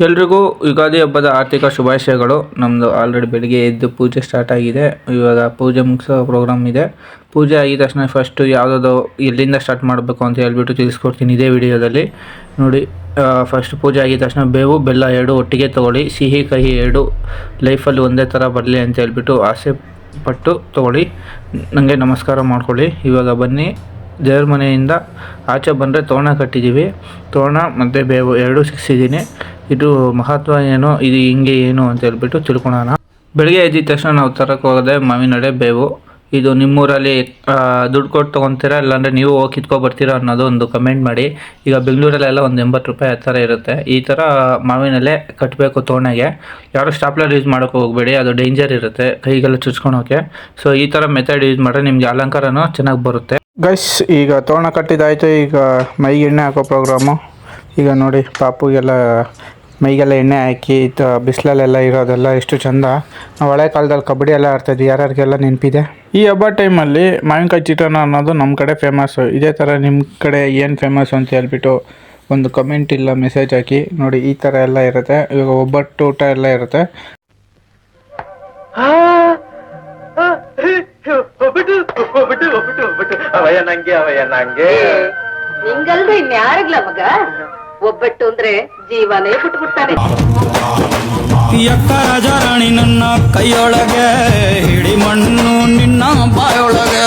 ಎಲ್ರಿಗೂ ಯುಗಾದಿ ಹಬ್ಬದ ಆರ್ಥಿಕ ಶುಭಾಶಯಗಳು. ನಮ್ಮದು ಆಲ್ರೆಡಿ ಬೆಳಿಗ್ಗೆ ಎದ್ದು ಪೂಜೆ ಸ್ಟಾರ್ಟ್ ಆಗಿದೆ. ಇವಾಗ ಪೂಜೆ ಮುಗಿಸೋ ಪ್ರೋಗ್ರಾಮ್ ಇದೆ. ಪೂಜೆ ಆಗಿದ ತಕ್ಷಣ ಫಸ್ಟು ಯಾವುದಾದ್ರು ಎಲ್ಲಿಂದ ಸ್ಟಾರ್ಟ್ ಮಾಡಬೇಕು ಅಂತ ಹೇಳ್ಬಿಟ್ಟು ತಿಳಿಸ್ಕೊಡ್ತೀನಿ ಇದೇ ವಿಡಿಯೋದಲ್ಲಿ. ನೋಡಿ, ಫಸ್ಟ್ ಪೂಜೆ ಆಗಿದ ತಕ್ಷಣ ಬೇವು ಬೆಲ್ಲ ಎರಡು ಒಟ್ಟಿಗೆ ತೊಗೊಳ್ಳಿ. ಸಿಹಿ ಕಹಿ ಎರಡು ಲೈಫಲ್ಲಿ ಒಂದೇ ಥರ ಬರಲಿ ಅಂತ ಹೇಳ್ಬಿಟ್ಟು ಆಸೆ ಪಟ್ಟು ತೊಗೊಳ್ಳಿ. ನನಗೆ ನಮಸ್ಕಾರ ಮಾಡ್ಕೊಳ್ಳಿ. ಇವಾಗ ಬನ್ನಿ, ದೇವ್ರ ಮನೆಯಿಂದ ಆಚೆ ಬಂದರೆ ತೋರಣ ಕಟ್ಟಿದ್ದೀವಿ. ತೋರಣ ಮತ್ತು ಬೇವು ಎರಡೂ ಸಿಕ್ಸಿದ್ದೀನಿ. ಇದು ಮಹತ್ವ ಏನು, ಇದು ಹಿಂಗೆ ಏನು ಅಂತ ಹೇಳ್ಬಿಟ್ಟು ತಿಳ್ಕೊಳೋಣ. ಬೆಳಗ್ಗೆ ಎದ್ದಿದ ತಕ್ಷಣ ನಾವು ತರಕ್ಕೆ ಹೋಗೋದೆ ಮಾವಿನಡೆ ಬೇವು. ಇದು ನಿಮ್ಮೂರಲ್ಲಿ ದುಡ್ಡು ಕೊಟ್ಟು ತೊಗೊತೀರಾ, ಇಲ್ಲಾಂದರೆ ನೀವು ಹೋಗಿ ಕಿತ್ಕೊಬರ್ತೀರಾ ಅನ್ನೋದು ಒಂದು ಕಮೆಂಟ್ ಮಾಡಿ. ಈಗ ಬೆಂಗಳೂರಲ್ಲೆಲ್ಲ ಒಂದು 80 ರೂಪಾಯಿ ಆ ಥರ ಇರುತ್ತೆ. ಈ ಥರ ಮಾವಿನಲ್ಲೇ ಕಟ್ಟಬೇಕು ತೋರಣಗೆ. ಯಾರು ಸ್ಟಾಪ್ಲರ್ ಯೂಸ್ ಮಾಡೋಕ್ಕೆ ಹೋಗಬೇಡಿ, ಅದು ಡೇಂಜರ್ ಇರುತ್ತೆ ಕೈಗೆಲ್ಲ ಚುಚ್ಕೊಳೋಕ್ಕೆ. ಸೊ ಈ ಥರ ಮೆಥಡ್ ಯೂಸ್ ಮಾಡಿದ್ರೆ ನಿಮಗೆ ಅಲಂಕಾರನೂ ಚೆನ್ನಾಗಿ ಬರುತ್ತೆ. ಗೈಸ್, ಈಗ ತೋರಣ ಕಟ್ಟಿದಾಯಿತು. ಈಗ ಮೈಗೆ ಎಣ್ಣೆ ಹಾಕೋ ಪ್ರೋಗ್ರಾಮು. ಈಗ ನೋಡಿ, ಪಾಪುಗೆಲ್ಲ ಮೈಗೆಲ್ಲ ಎಣ್ಣೆ ಹಾಕಿ ಬಿಸಿಲಲ್ಲೆಲ್ಲ ಇರೋದೆಲ್ಲ ಎಷ್ಟು ಚೆಂದ. ನಾವು ಹಳೆ ಕಾಲದಲ್ಲಿ ಕಬಡ್ಡಿ ಎಲ್ಲ ಆಡ್ತಾಯಿದ್ವಿ, ಯಾರ್ಯಾರಿಗೆಲ್ಲ ನೆನಪಿದೆ. ಈ ಹಬ್ಬ ಟೈಮಲ್ಲಿ ಮಾವಿನಕಾಯಿ ಚಿತ್ರಾನ್ನ ಅನ್ನೋದು ನಮ್ಮ ಕಡೆ ಫೇಮಸ್ಸು. ಇದೇ ಥರ ನಿಮ್ಮ ಕಡೆ ಏನು ಫೇಮಸ್ಸು ಅಂತ ಹೇಳ್ಬಿಟ್ಟು ಒಂದು ಕಮೆಂಟ್ ಇಲ್ಲ ಮೆಸೇಜ್ ಹಾಕಿ. ನೋಡಿ, ಈ ಥರ ಎಲ್ಲ ಇರುತ್ತೆ. ಇವಾಗ ಒಬ್ಬಟ್ಟು ಊಟ ಎಲ್ಲ ಇರುತ್ತೆ. ನಿಂಗಲ್ದೆ ಇನ್ಯಾರಿಗ್ಲ ಮಗ, ಒಬ್ಬಟ್ಟು ಅಂದ್ರೆ ಜೀವನೇ ಬಿಟ್ಬಿಡ್ತಾನೆ. ಎಕ್ಕ ರಾಜಾರಾಣಿ ನನ್ನ ಕೈಯೊಳಗೆ, ಹಿಡಿ ಮಣ್ಣು ನಿನ್ನ ಬಾಯೊಳಗೆ.